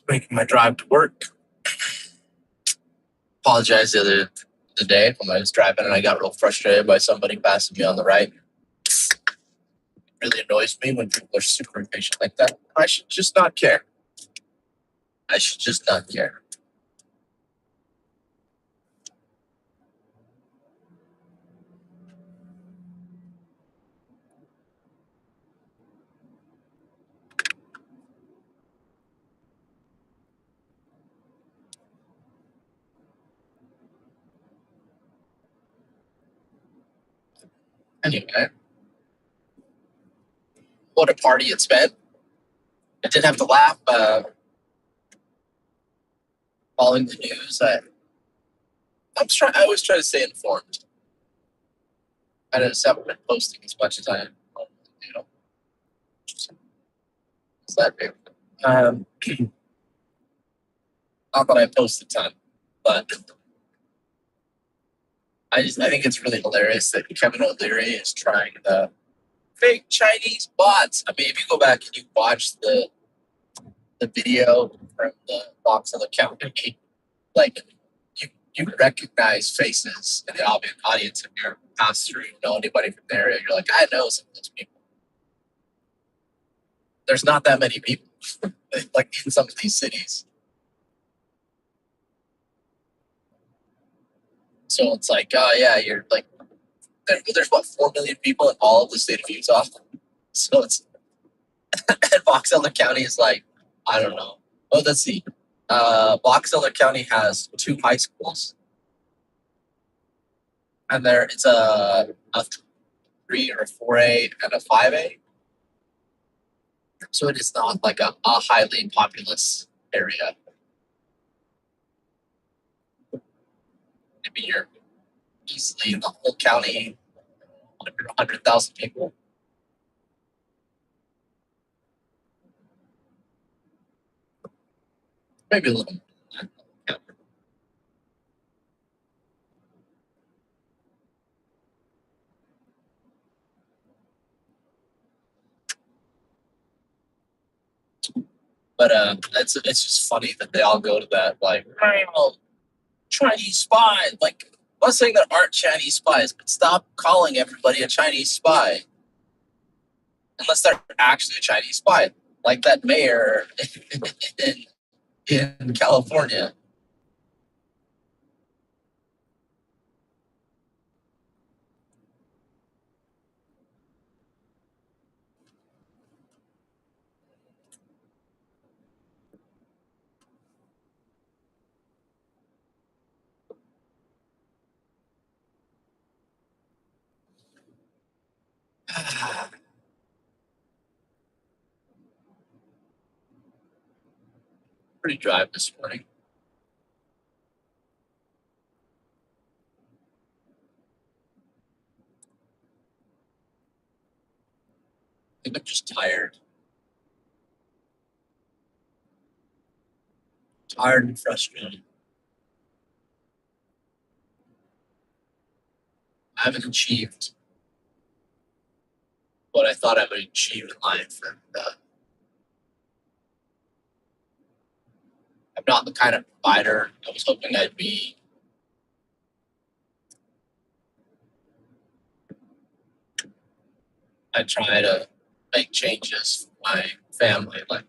making my drive to work. Apologize the day when I was driving and I got real frustrated by somebody passing me on the right. It really annoys me when people are super impatient like that. I should just not care. I should just not care. Anyway, what a party it's been. I did have to laugh following the news. I always try to stay informed. I just haven't been posting as much as you know, it's that big. Not that I post a ton, but I think it's really hilarious that Kevin O'Leary is trying the fake Chinese bots. I mean, if you go back and you watch the video from the box on the county, like you recognize faces in the audience if you're passed through, you know anybody from the area. You're like, I know some of those people. There's not that many people like in some of these cities. So it's like, oh yeah, you're like, there's what 4 million people in all of the state of Utah. So it's and Box Elder County is like, I don't know. Oh, let's see. Box Elder County has 2 high schools, and it's a 3 or a 4A and a 5A. So it is not like a highly populous area. Maybe you're easily in the whole county, 100,000 people. Maybe a little more. But it's just funny that they all go to that, like, oh, Chinese spy. Like, I'm not saying there aren't Chinese spies, but stop calling everybody a Chinese spy. Unless they're actually a Chinese spy, like that mayor in California. Pretty drive this morning. I think I'm just tired. Tired and frustrated. I haven't achieved what I thought I would achieve in life. And I'm not the kind of provider I was hoping I'd be. I try to make changes for my family, like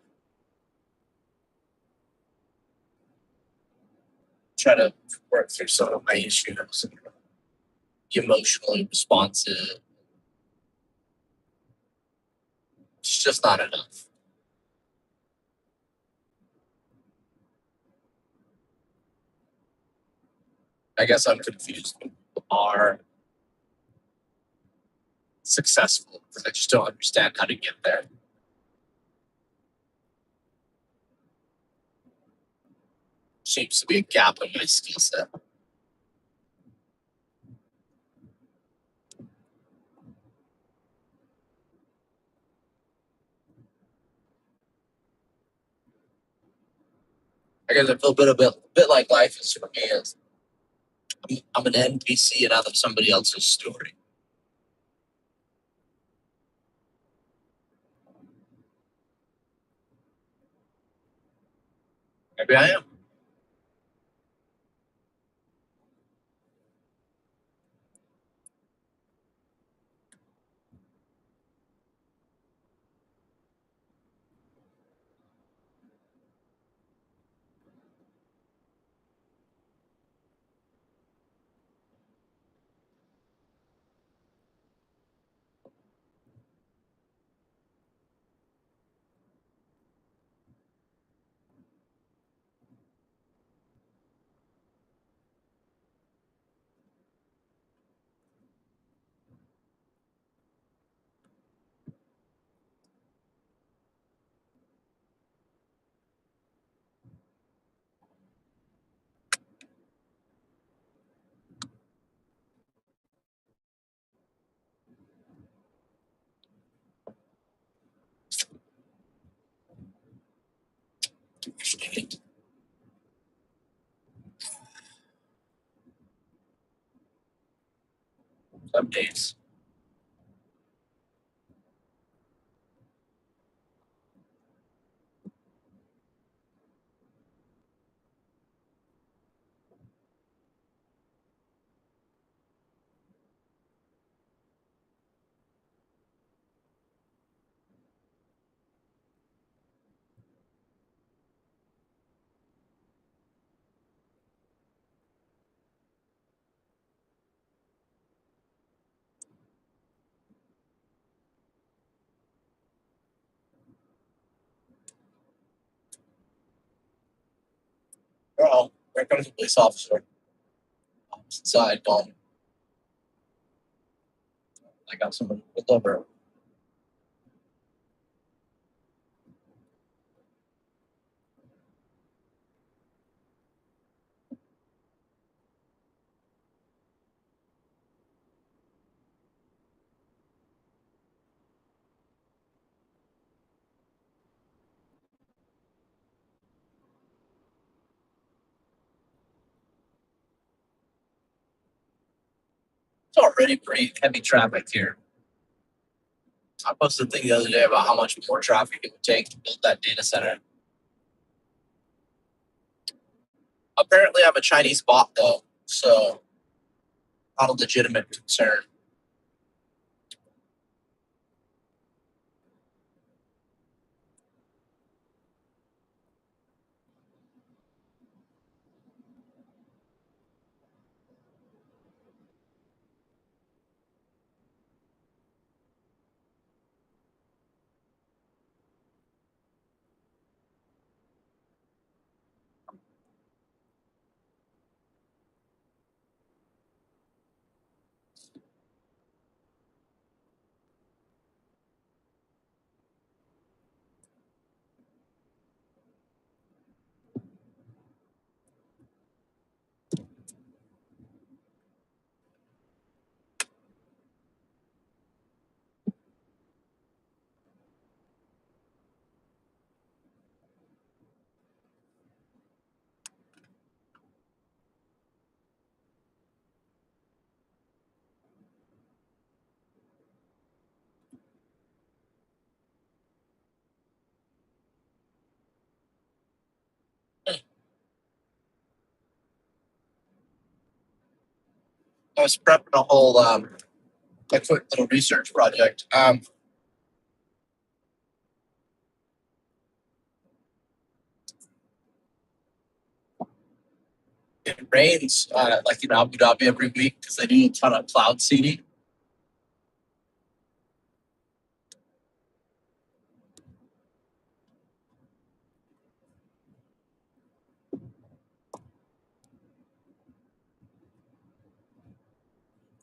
try to work through some of my issues and be emotionally responsive. It's just not enough. I guess I'm confused when people are successful because I just don't understand how to get there. Seems to be a gap in my skill set. I guess I feel a bit like life is for me is I'm an NPC and out of somebody else's story. Maybe I am. Some days. Well, there comes a police officer. Opposite side going, I got someone pulled over. It's already pretty heavy traffic here. I posted a thing the other day about how much more traffic it would take to build that data center. Apparently, I'm a Chinese bot though, so not a legitimate concern. I was prepping a whole a quick little research project. It rains like in Abu Dhabi every week because they do a ton of cloud seeding.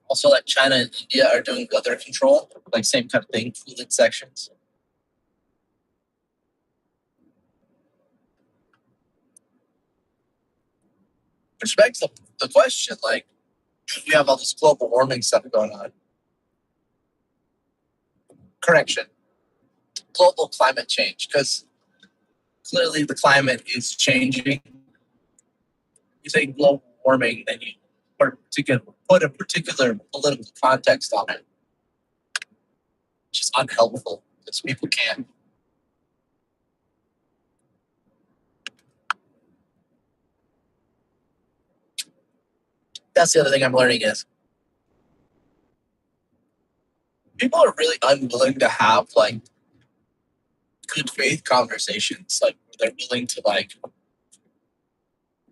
Also, like China and India are doing weather control, like same kind of thing, cooling sections. Which begs the question, like, we have all this global warming stuff going on. Correction, global climate change, because clearly the climate is changing. You say global warming, then you put a particular political context on it, which is unhelpful because people can't. That's the other thing I'm learning is people are really unwilling to have like good faith conversations. Like they're willing to like,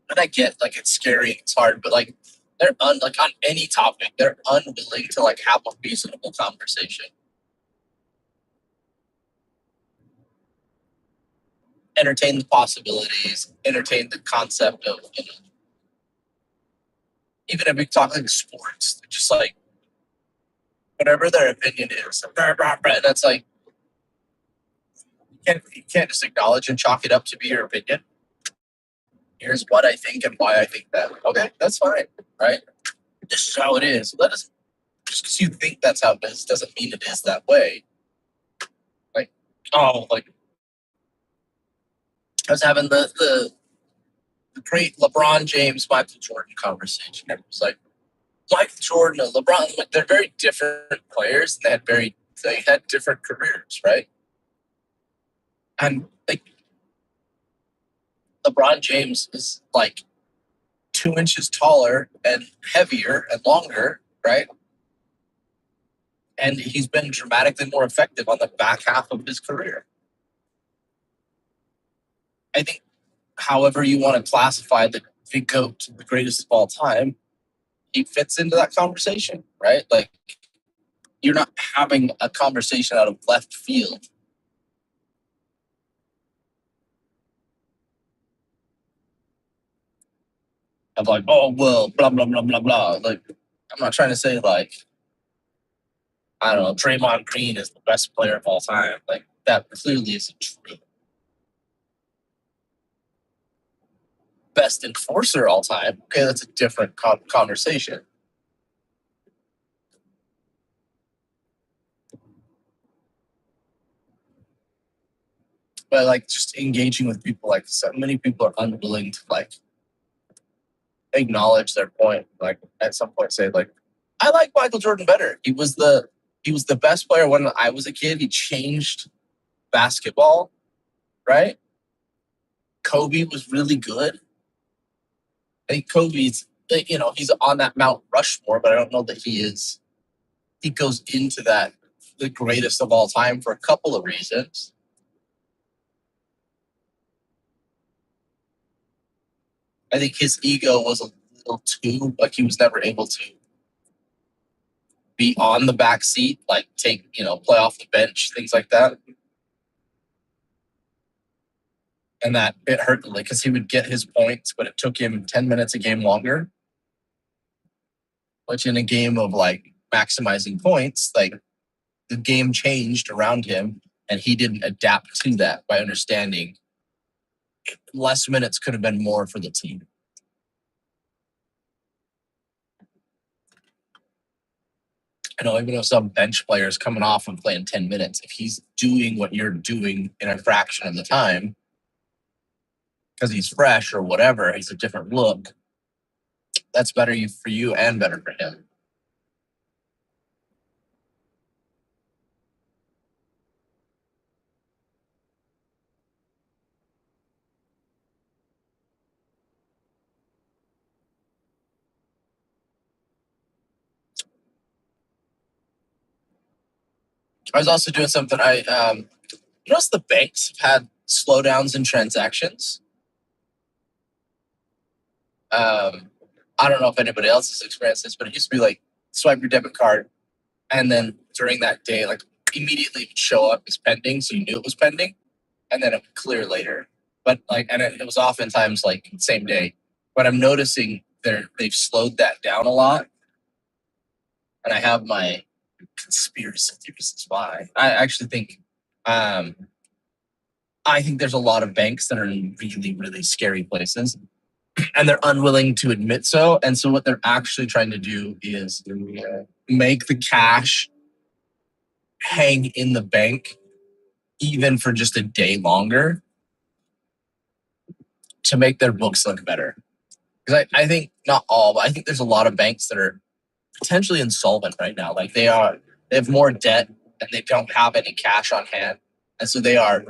and I get like it's scary, it's hard, but like like on any topic, they're unwilling to like have a reasonable conversation. Entertain the possibilities, entertain the concept of, you know, even if we talk like sports, just like whatever their opinion is. That's like you can't just acknowledge and chalk it up to be your opinion. Here's what I think and why I think that. Okay, that's fine, right? This is how it is. Let us just because you think that's how it is doesn't mean it is that way. Like, oh, like I was having the great LeBron James, Michael Jordan conversation. It was like Michael Jordan and LeBron, like they're very different players, and they had different careers, right? And like LeBron James is like 2 inches taller and heavier and longer, right? And he's been dramatically more effective on the back half of his career. I think, however you want to classify the GOAT, the greatest of all time, he fits into that conversation, right? Like you're not having a conversation out of left field. Of like, oh well, blah blah blah blah blah. Like, I'm not trying to say like, I don't know, Draymond Green is the best player of all time. Like that clearly isn't true. Best enforcer all time. Okay, that's a different conversation. But like just engaging with people, like so many people are unwilling to like acknowledge their point. Like at some point say like, I like Michael Jordan better. He was the best player when I was a kid. He changed basketball, right? Kobe was really good. I think Kobe's, you know, he's on that Mount Rushmore, but I don't know that he is. He goes into that the greatest of all time for a couple of reasons. I think his ego was a little too like he was never able to be on the back seat, like take, you know, play off the bench, things like that. And that it hurt like because he would get his points, but it took him 10 minutes a game longer. Which in a game of like maximizing points, like the game changed around him and he didn't adapt to that by understanding less minutes could have been more for the team. I know even though some bench players coming off and playing 10 minutes, if he's doing what you're doing in a fraction of the time, because he's fresh or whatever, he's a different look, that's better for you and better for him. I was also doing something. Noticed the banks have had slowdowns in transactions. I don't know if anybody else has experienced this, but it used to be like swipe your debit card, and then during that day, like immediately it would show up as pending, so you knew it was pending, and then it would clear later. But like, and it was oftentimes like same day. But I'm noticing they've slowed that down a lot, and I have my conspiracy theories why. I actually think, um, I think there's a lot of banks that are in really really scary places and they're unwilling to admit so. And so what they're actually trying to do is make the cash hang in the bank even for just a day longer to make their books look better. Because I think not all, but I think there's a lot of banks that are potentially insolvent right now. Like they have more debt and they don't have any cash on hand. And so they are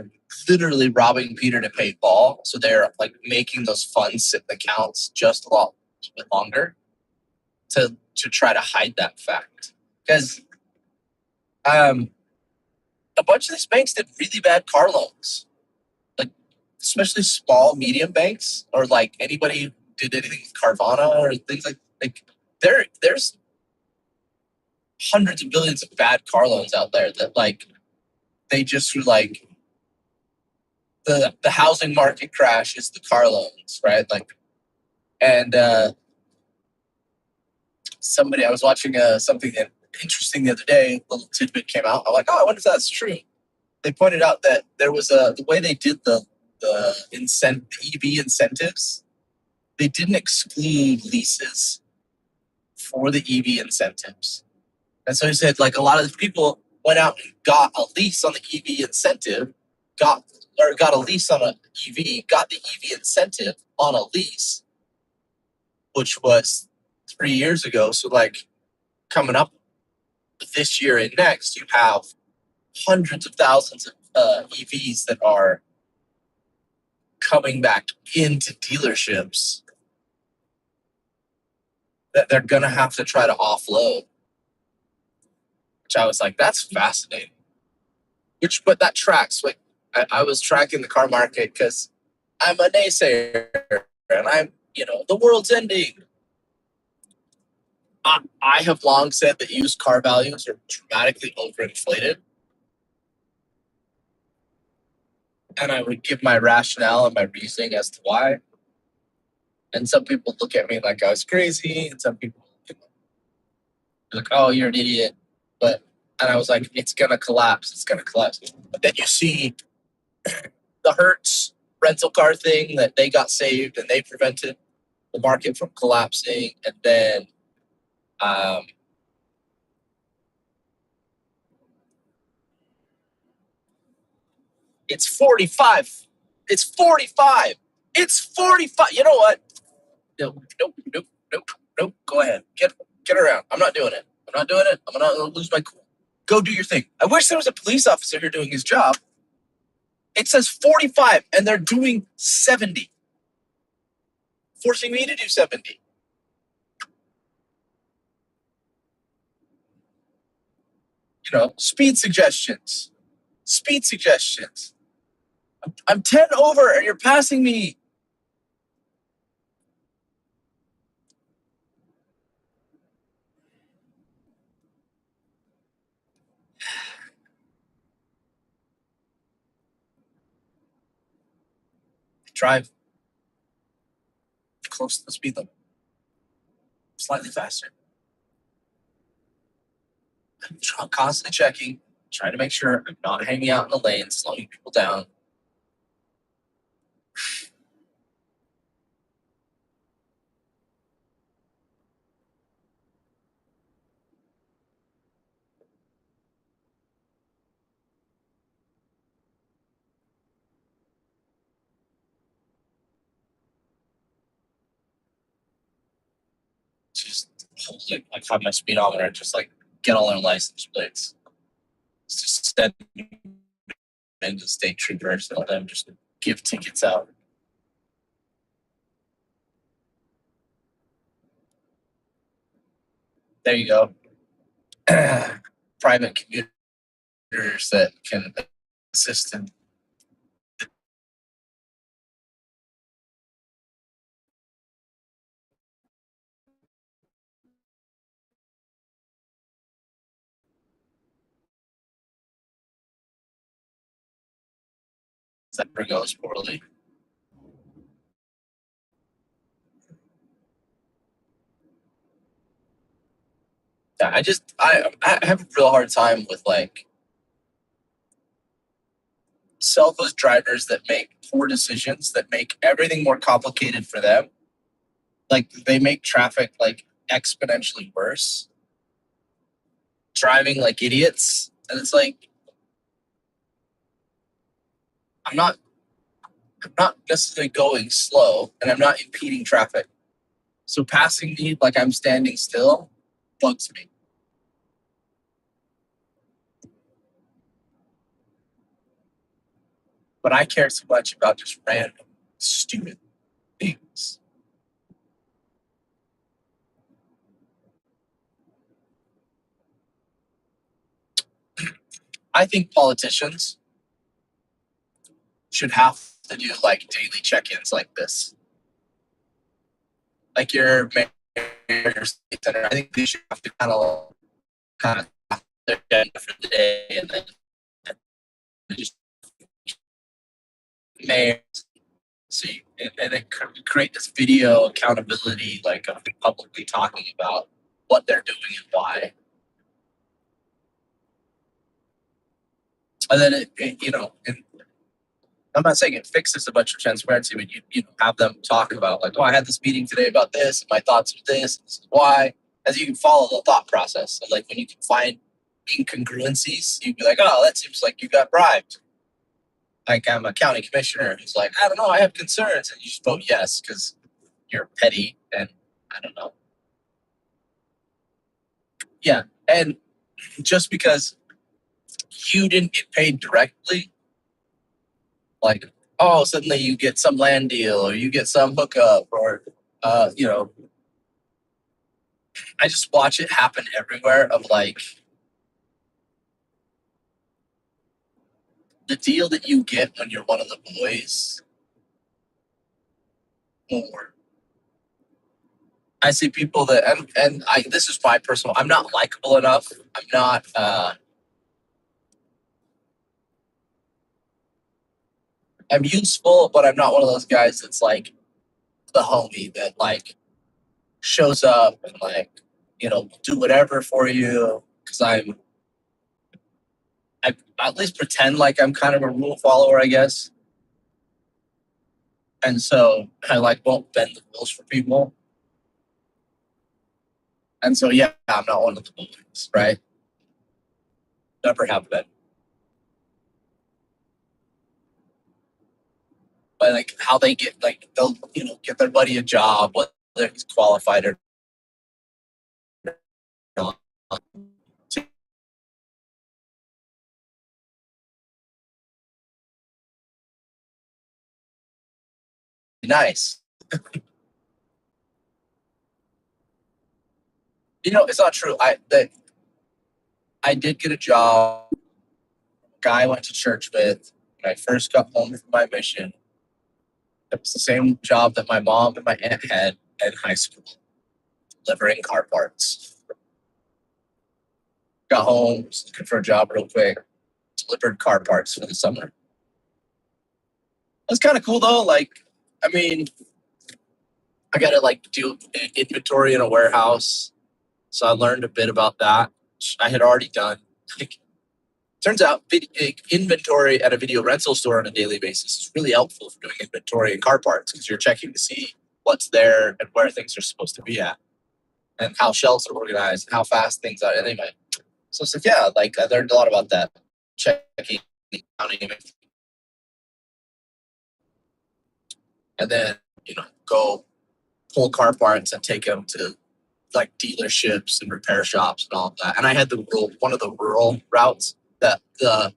literally robbing Peter to pay Paul. So they're like making those funds sit in accounts just a lot bit longer. to try to hide that fact because a bunch of these banks did really bad car loans, like especially small medium banks or like anybody who did anything with Carvana or things like there's hundreds of billions of bad car loans out there that like they just were like the housing market crash is the car loans, right? Like and somebody I was watching something interesting the other day, a little tidbit came out. I'm like, oh, I wonder if that's true. They pointed out that there was the way they did the EV incentives. They didn't exclude leases for the EV incentives, and so he said like a lot of the people went out and got a lease on the EV incentive, got a lease on a EV, got the EV incentive on a lease, which was 3 years ago. So like coming up this year and next, you have hundreds of thousands of EVs that are coming back into dealerships that they're going to have to try to offload. Which I was like, that's fascinating. But that tracks. Like, I was tracking the car market because I'm a naysayer and the world's ending. I have long said that used car values are dramatically overinflated. And I would give my rationale and my reasoning as to why. And some people look at me like I was crazy, and some people are like, "Oh, you're an idiot." And I was like, "It's gonna collapse. It's gonna collapse." But then you see the Hertz rental car thing that they got saved and they prevented the market from collapsing, and then it's 45. It's 45. It's 45. You know what? Nope. Go ahead. Get around. I'm not doing it. I'm gonna lose my cool. Go do your thing. I wish there was a police officer here doing his job. It says 45 and they're doing 70. Forcing me to do 70. Speed suggestions. I'm 10 over and you're passing me. Drive close to the speed limit. Slightly faster. I'm constantly checking, trying to make sure I'm not hanging out in the lane, slowing people down. Just like have my speedometer, just like get all their license plates. Just send into state troopers and let them just give tickets out. There you go. Private commuters that can assist in. That never goes poorly. Yeah, I have a real hard time with like selfless drivers that make poor decisions that make everything more complicated for them. Like they make traffic like exponentially worse. Driving like idiots. And it's like I'm not necessarily going slow and I'm not impeding traffic. So passing me like I'm standing still bugs me. But I care so much about just random, stupid things. I think politicians should have to do like daily check-ins like this. Like your mayor, your state senator, I think they should have to kind of their agenda for the day, and then just mayor. So and then create this video accountability, like of publicly talking about what they're doing and why. And then and I'm not saying it fixes a bunch of transparency, but you have them talk about like, oh, I had this meeting today about this, and my thoughts are this, and this is why. As you can follow the thought process, and like when you can find incongruencies, you'd be like, oh, that seems like you got bribed. Like I'm a county commissioner who's like, I don't know, I have concerns, and you just vote yes because you're petty and I don't know. Yeah, and just because you didn't get paid directly, like, oh, suddenly you get some land deal or you get some hookup or, I just watch it happen everywhere of like the deal that you get when you're one of the boys. Or I see people that, and this is my personal, I'm not likable enough. I'm not, I'm useful, but I'm not one of those guys that's like the homie that like shows up and like, do whatever for you because I at least pretend like I'm kind of a rule follower, I guess. And so I like won't bend the rules for people. And so yeah, I'm not one of the bullies, right? Never have been. But like how they get like they'll get their buddy a job, whether he's qualified or not. Nice. It's not true. I did get a job. Guy I went to church with when I first got home from my mission. It was the same job that my mom and my aunt had in high school, delivering car parts. Got home, was looking for a job real quick, delivered car parts for the summer. It's kind of cool though. Like, I mean, I got to like do inventory in a warehouse, so I learned a bit about that. Which I had already done. Like, turns out inventory at a video rental store on a daily basis is really helpful for doing inventory and car parts because you're checking to see what's there and where things are supposed to be at and how shelves are organized and how fast things are. Anyway, so it's like, yeah, like I learned a lot about that. Checking, counting, and then, go pull car parts and take them to like dealerships and repair shops and all of that. And I had one of the rural routes that the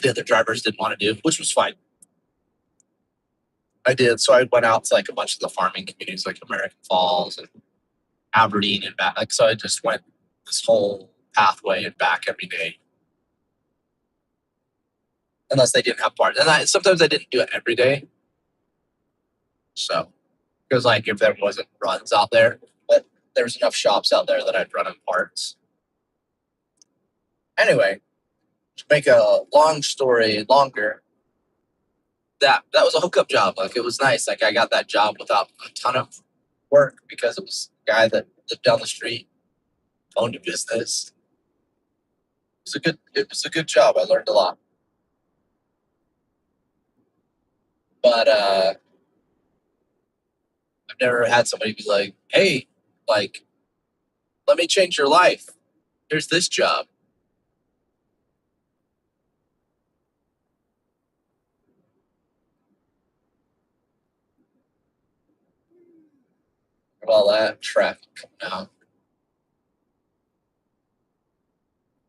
other drivers didn't want to do, which was fine. I did. So I went out to like a bunch of the farming communities like American Falls and Aberdeen and back. Like, so I just went this whole pathway and back every day. Unless they didn't have parts. And sometimes I didn't do it every day. So, because like if there wasn't runs out there, but there's enough shops out there that I'd run in parts. Anyway, to make a long story longer, that was a hookup job. Like it was nice. Like I got that job without a ton of work because it was a guy that lived down the street, owned a business. It was a good job. I learned a lot. But I've never had somebody be like, hey, like, let me change your life. Here's this job. All that traffic coming out.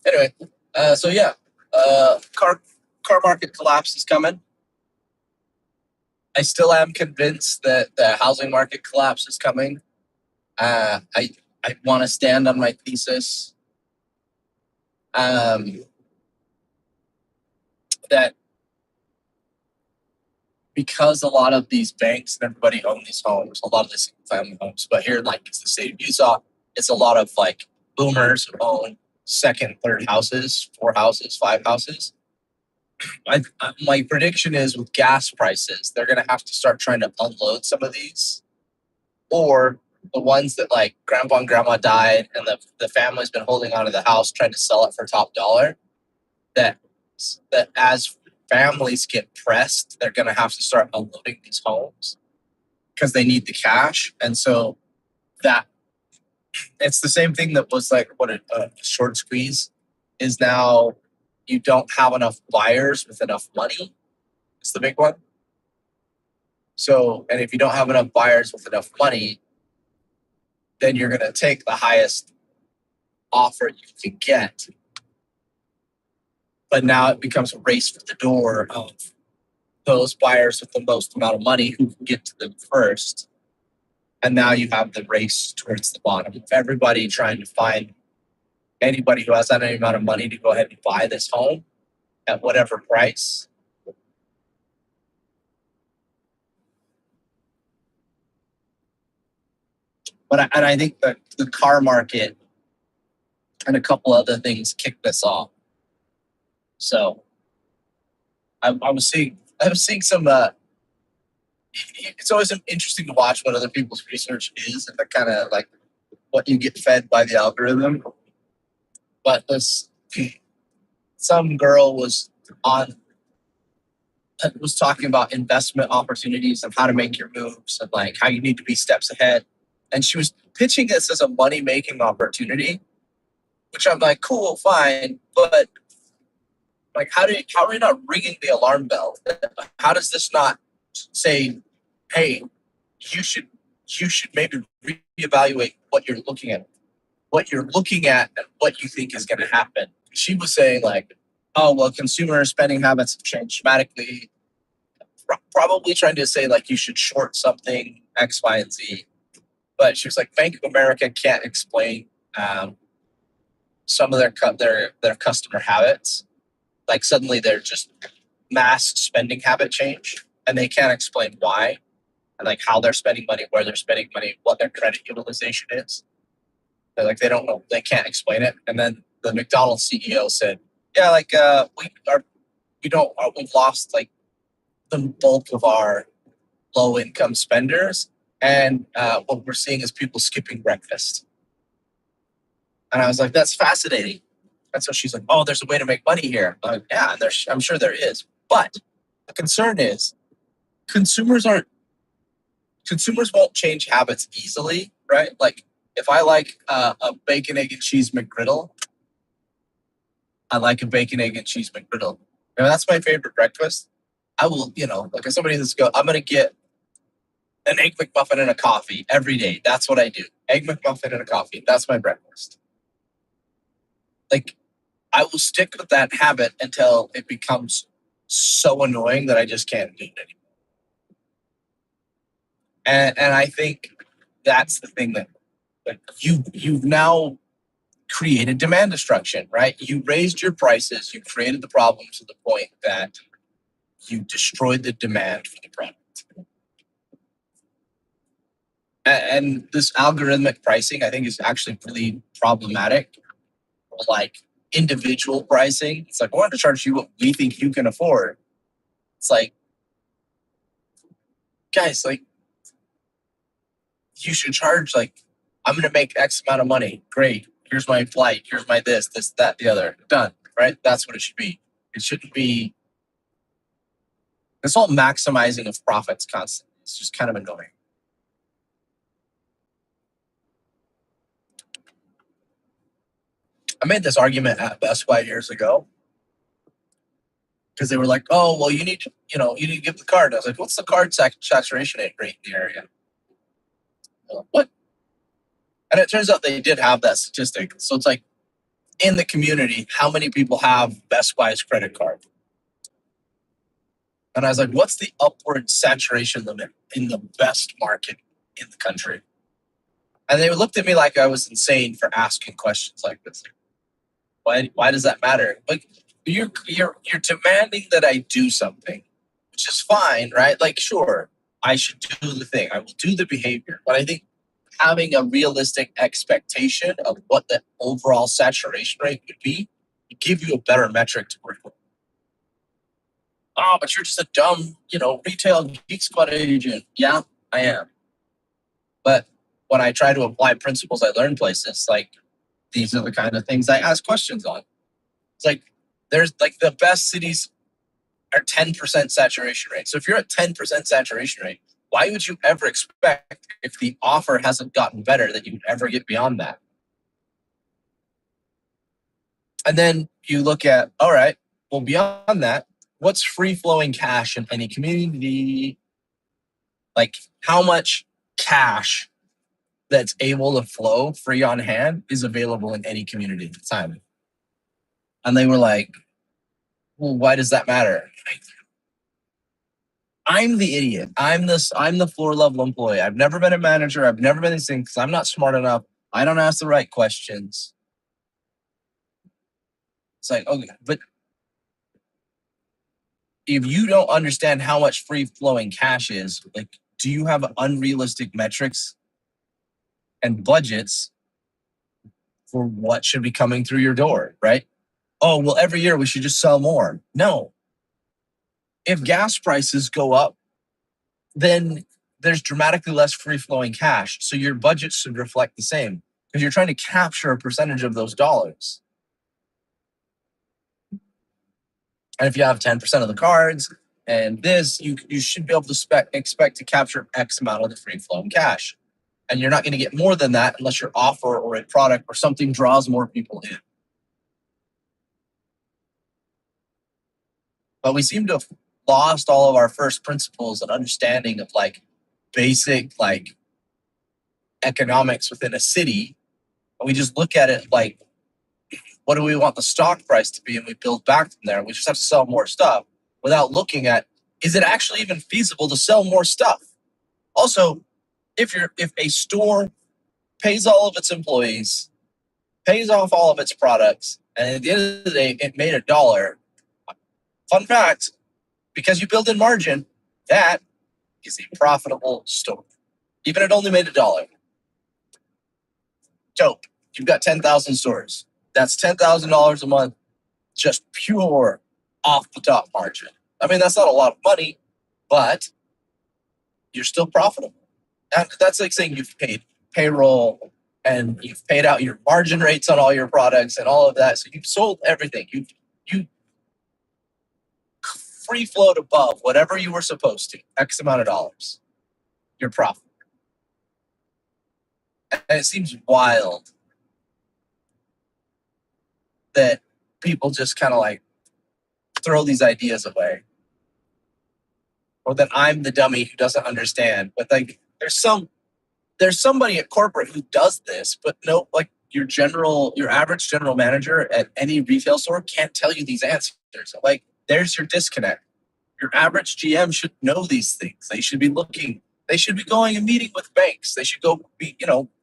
Anyway, so yeah, car market collapse is coming. I still am convinced that the housing market collapse is coming. I want to stand on my thesis. that because a lot of these banks and everybody own these homes, a lot of these family homes, but here, like it's the state of Utah, it's a lot of like boomers who own second, third houses, four houses, five houses. My prediction is with gas prices, they're going to have to start trying to unload some of these, or the ones that like grandpa and grandma died and the family's been holding onto the house trying to sell it for top dollar. That as families get pressed, they're going to have to start unloading these homes because they need the cash. And so that it's the same thing that was like what a short squeeze is now. You don't have enough buyers with enough money. It's the big one. So, and if you don't have enough buyers with enough money, then you're going to take the highest offer you can get. But now it becomes a race for the door of those buyers with the most amount of money who can get to them first. And now you have the race towards the bottom of everybody trying to find anybody who has that any amount of money to go ahead and buy this home at whatever price. But I think that the car market and a couple other things kicked this off. So I was seeing some. It's always interesting to watch what other people's research is, and that kind of like what you get fed by the algorithm. But some girl was talking about investment opportunities and how to make your moves and like how you need to be steps ahead. And she was pitching this as a money making opportunity, which I'm like, cool, fine, but like, how are we not ringing the alarm bell? How does this not say, hey, you should maybe reevaluate what you're looking at, and what you think is going to happen? She was saying like, oh well, consumer spending habits have changed dramatically. Probably trying to say like you should short something X, Y, and Z. But she was like, Bank of America can't explain some of their customer habits. Like suddenly they're just mass spending habit change, and they can't explain why, and like how they're spending money, where they're spending money, what their credit utilization is. They're like they don't know, they can't explain it. And then the McDonald's CEO said, "Yeah, like we've lost like the bulk of our low income spenders, and what we're seeing is people skipping breakfast." And I was like, "That's fascinating." And so she's like, "Oh, there's a way to make money here." I'm like, yeah, I'm sure there is. But the concern is consumers won't change habits easily, right? Like if I like a bacon, egg, and cheese McGriddle, I like a bacon, egg, and cheese McGriddle. That's my favorite breakfast. I will, like if somebody that's I'm going to get an egg McMuffin and a coffee every day. That's what I do. Egg McMuffin and a coffee. That's my breakfast. Like I will stick with that habit until it becomes so annoying that I just can't do it anymore. And I think that's the thing that you've now created demand destruction, right? You raised your prices, you created the problem to the point that you destroyed the demand for the product. And this algorithmic pricing, I think, is actually really problematic. Like individual pricing, it's like, we're going to charge you what we think you can afford. It's like, guys, like, you should charge, like, I'm going to make X amount of money. Great. Here's my flight. Here's my this, that, the other. Done. Right? That's what it should be. It shouldn't be. It's all maximizing of profits constantly. It's just kind of annoying. I made this argument at Best Buy years ago because they were like, "Oh, well, you need to give the card." I was like, "What's the card saturation rate in the area?" What? And it turns out they did have that statistic. So it's like, in the community, how many people have Best Buy's credit card? And I was like, what's the upward saturation limit in the best market in the country? And they looked at me like I was insane for asking questions like this. Why does that matter? Like, you're demanding that I do something, which is fine, right? Like, sure, I should do the thing. I will do the behavior, but I think having a realistic expectation of what the overall saturation rate would be would give you a better metric to work with. Oh, but you're just a dumb, retail geek squad agent. Yeah, I am. But when I try to apply principles I learn places, like these are the kind of things I ask questions on. It's like there's like the best cities are 10% saturation rate. So if you're at 10% saturation rate, why would you ever expect if the offer hasn't gotten better that you would ever get beyond that? And then you look at, all right, well, beyond that, what's free flowing cash in any community? Like how much cash that's able to flow free on hand is available in any community at the time? And they were like, well, why does that matter? I'm the idiot. I'm the floor level employee. I've never been a manager. I've never been these things because I'm not smart enough. I don't ask the right questions. It's like, okay, but if you don't understand how much free flowing cash is, like, do you have unrealistic metrics and budgets for what should be coming through your door, right? Oh, well, every year we should just sell more. No. If gas prices go up, then there's dramatically less free flowing cash. So your budget should reflect the same because you're trying to capture a percentage of those dollars. And if you have 10% of the cards and this, you should be able to expect to capture X amount of the free flowing cash. And you're not going to get more than that unless your offer or a product or something draws more people in. But we seem to have lost all of our first principles and understanding of like basic like economics within a city. And we just look at it like, what do we want the stock price to be? And we build back from there. We just have to sell more stuff without looking at, is it actually even feasible to sell more stuff? Also, if a store pays all of its employees, pays off all of its products, and at the end of the day, it made $1. Fun fact, because you build in margin, that is a profitable store. Even if it only made $1. Dope. You've got 10,000 stores. That's $10,000 a month, just pure off the top margin. I mean, that's not a lot of money, but you're still profitable. And that's like saying you've paid payroll and you've paid out your margin rates on all your products and all of that. So you've sold everything. You free float above whatever you were supposed to, X amount of dollars. You're profitable. And it seems wild that people just kind of like throw these ideas away. Or that I'm the dummy who doesn't understand. But like there's somebody at corporate who does this, but no, like your average general manager at any retail store can't tell you these answers. Like there's your disconnect. Your average GM should know these things. They should be looking. They should be going and meeting with banks. They should go be,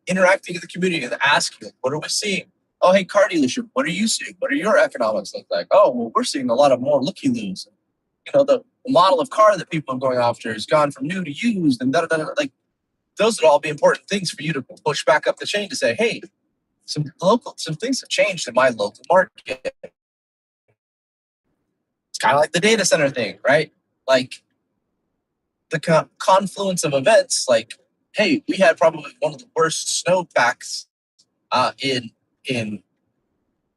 interacting with the community and asking, what are we seeing? Oh, hey, car dealership, what are you seeing? What are your economics look like? Oh, well, we're seeing a lot of more looky-loos. The model of car that people are going after has gone from new to used and da-da-da-da. Like, those would all be important things for you to push back up the chain to say, hey, some things have changed in my local market. It's kind of like the data center thing, right? Like the confluence of events, like, hey, we had probably one of the worst snowpacks in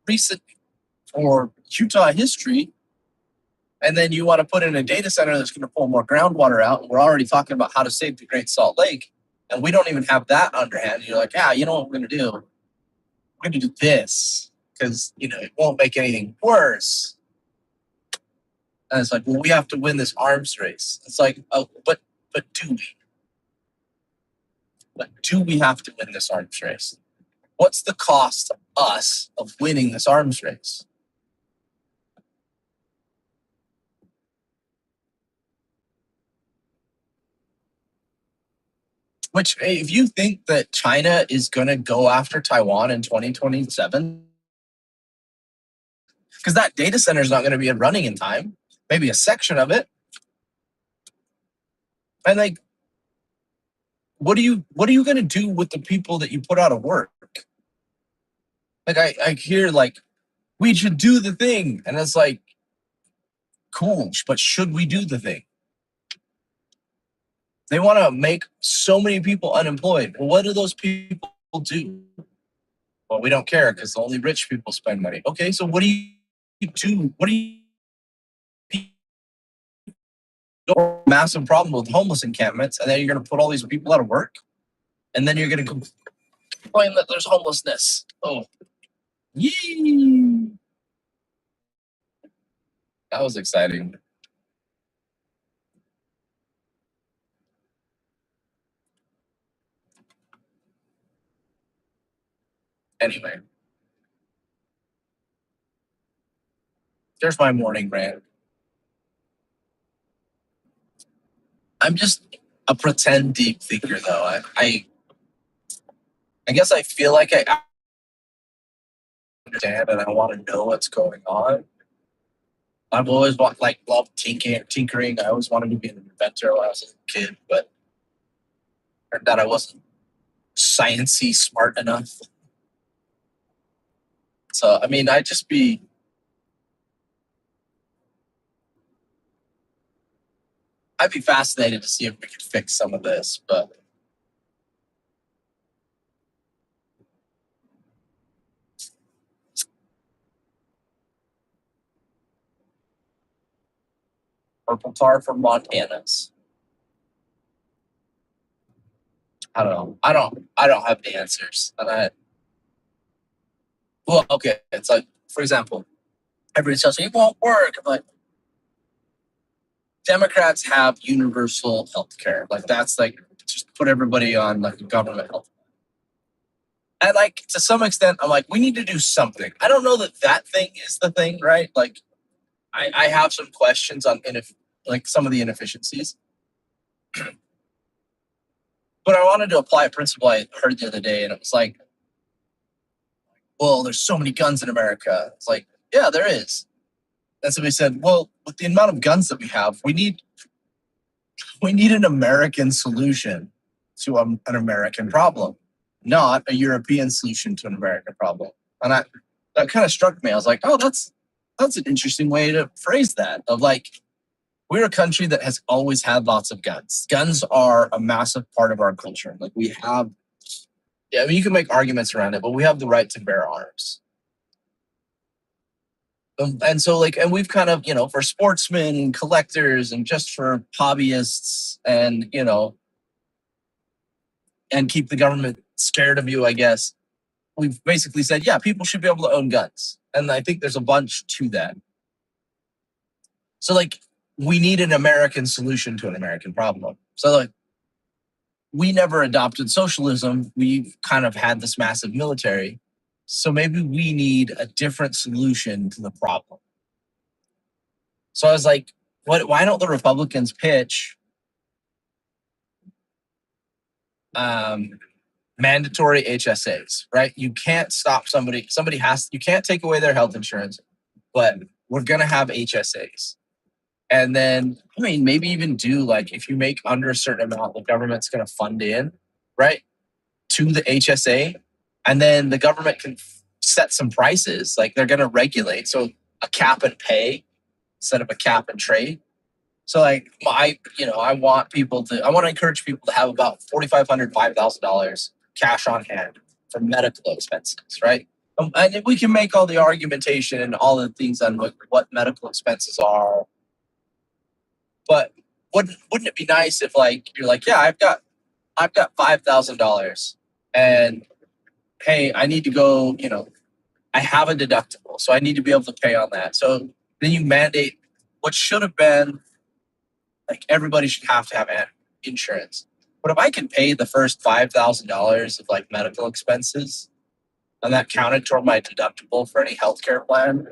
recent or Utah history. And then you want to put in a data center that's going to pull more groundwater out. And we're already talking about how to save the Great Salt Lake. And we don't even have that underhand. You're like, you know what we're going to do? We're going to do this because, it won't make anything worse. And it's like, well, we have to win this arms race. It's like, oh, but do we? But do we have to win this arms race? What's the cost to us of winning this arms race? Which, if you think that China is going to go after Taiwan in 2027, because that data center is not going to be running in time. Maybe a section of it. And like, what are you going to do with the people that you put out of work? Like I hear like we should do the thing, and it's like cool, but should we do the thing? They want to make so many people unemployed. Well, what do those people do? Well, we don't care because only rich people spend money. Okay, so what do you do? What do you massive problem with homeless encampments, and then you're going to put all these people out of work, and then you're going to complain that there's homelessness. Oh, yee! That was exciting. Anyway, there's my morning rant. I'm just a pretend deep thinker, though. I guess I feel like I understand and I want to know what's going on. I've always loved tinkering. I always wanted to be an inventor when I was a kid, but turned out I wasn't sciencey smart enough. So I mean, I'd be fascinated to see if we could fix some of this, but purple tar from Montana's. I don't know. I don't have the answers. Well, okay. It's like, for example, everybody tells me it won't work. I'm like, Democrats have universal health care. Like that's like just put everybody on like government health. And like to some extent, I'm like, we need to do something. I don't know that thing is the thing, right? Like, I have some questions on like some of the inefficiencies, but I wanted to apply a principle I heard the other day, and it was like, well, there's so many guns in America. It's like, yeah, there is. And somebody said, well, with the amount of guns that we have, we need an American solution to an American problem, not a European solution to an American problem. And that kind of struck me. I was like, oh, that's an interesting way to phrase that. Of like, we're a country that has always had lots of guns. Guns are a massive part of our culture. Like we have, yeah, I mean, you can make arguments around it, but we have the right to bear arms. And so like, and we've kind of, for sportsmen and collectors and just for hobbyists and, and keep the government scared of you, I guess, we've basically said, yeah, people should be able to own guns. And I think there's a bunch to that. So like, we need an American solution to an American problem. So like, we never adopted socialism. We've kind of had this massive military. So maybe we need a different solution to the problem. So I was like, why don't the Republicans pitch mandatory HSAs, right? You can't stop somebody you can't take away their health insurance, but we're going to have HSAs. And then, I mean, maybe even do like, if you make under a certain amount, the government's going to fund in, right, to the HSA. And then the government can set some prices, like they're going to regulate. So a cap and pay instead of a cap and trade. So like I want to encourage people to have about $4,500, $5,000 cash on hand for medical expenses, right? And we can make all the argumentation and all the things on what medical expenses are. But wouldn't it be nice if like you're like, yeah, I've got $5,000 and hey, I need to go, I have a deductible, so I need to be able to pay on that. So then you mandate what should have been like everybody should have to have insurance. But if I can pay the first $5,000 of like medical expenses and that counted toward my deductible for any healthcare plan,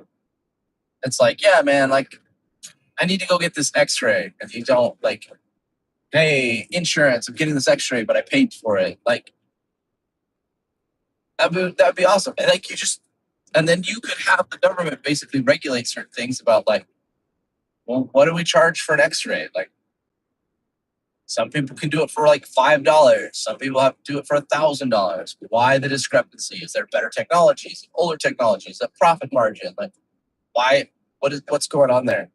it's like, yeah, man, like I need to go get this x-ray. If you don't like, hey, insurance, I'm getting this x-ray, but I paid for it. Like that'd be awesome. And like And then you could have the government basically regulate certain things about like, well, what do we charge for an X-ray? Like, some people can do it for like $5. Some people have to do it for $1,000. Why the discrepancy? Is there better technologies, older technologies, a profit margin? Like, why? What's going on there?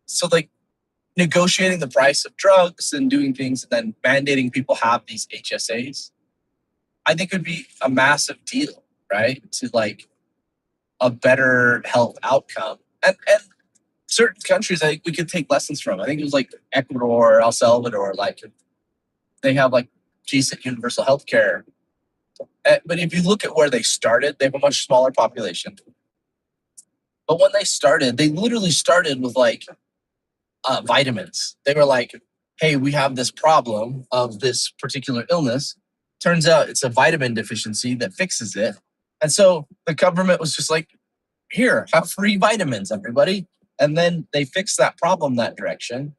So like negotiating the price of drugs and doing things and then mandating people have these HSAs, I think would be a massive deal, right? To like a better health outcome. And certain countries I think we could take lessons from. I think it was like Ecuador, El Salvador, like they have like decent universal health care. But if you look at where they started, they have a much smaller population. But when they started, they literally started with like vitamins. They were like, hey, we have this problem of this particular illness. Turns out it's a vitamin deficiency that fixes it. And so the government was just like, here, have free vitamins, everybody. And then they fixed that problem that direction.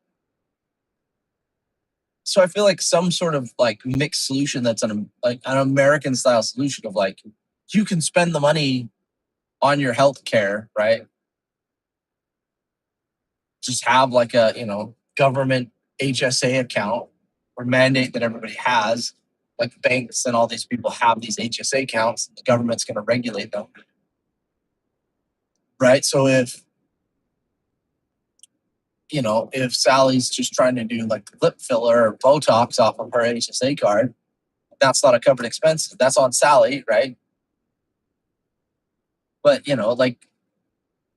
So I feel like some sort of like mixed solution that's like an American style solution of like, you can spend the money on your health care, right? Just have like a, government HSA account or mandate that everybody has, like banks and all these people have these HSA accounts. The government's going to regulate them, right? So if Sally's just trying to do like lip filler or Botox off of her HSA card, that's not a covered expense. That's on Sally, right? But like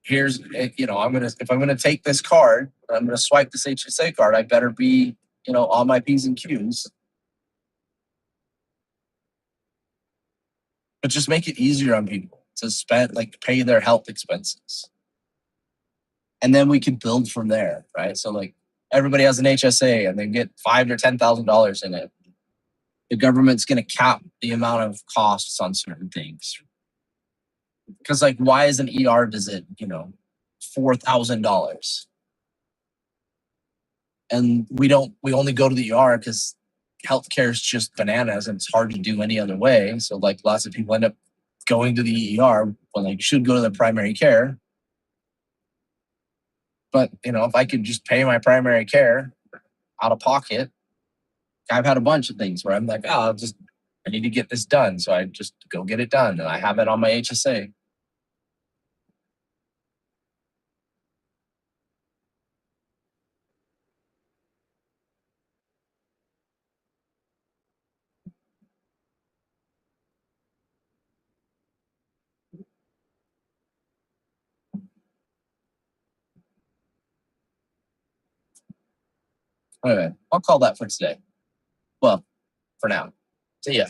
here's if I'm gonna take this card, I'm gonna swipe this HSA card, I better be on my P's and Q's. But just make it easier on people to spend like pay their health expenses. And then we can build from there, right? So like everybody has an HSA and they get $5,000 or $10,000 in it. The government's going to cap the amount of costs on certain things. Because like, why is an ER visit, $4,000? And we only go to the ER because healthcare is just bananas and it's hard to do any other way. So like lots of people end up going to the ER when they should go to the primary care. But if I could just pay my primary care out of pocket, I've had a bunch of things where I'm like, oh, I need to get this done. So I just go get it done. And I have it on my HSA. Anyway, I'll call that for today. Well, for now. See ya.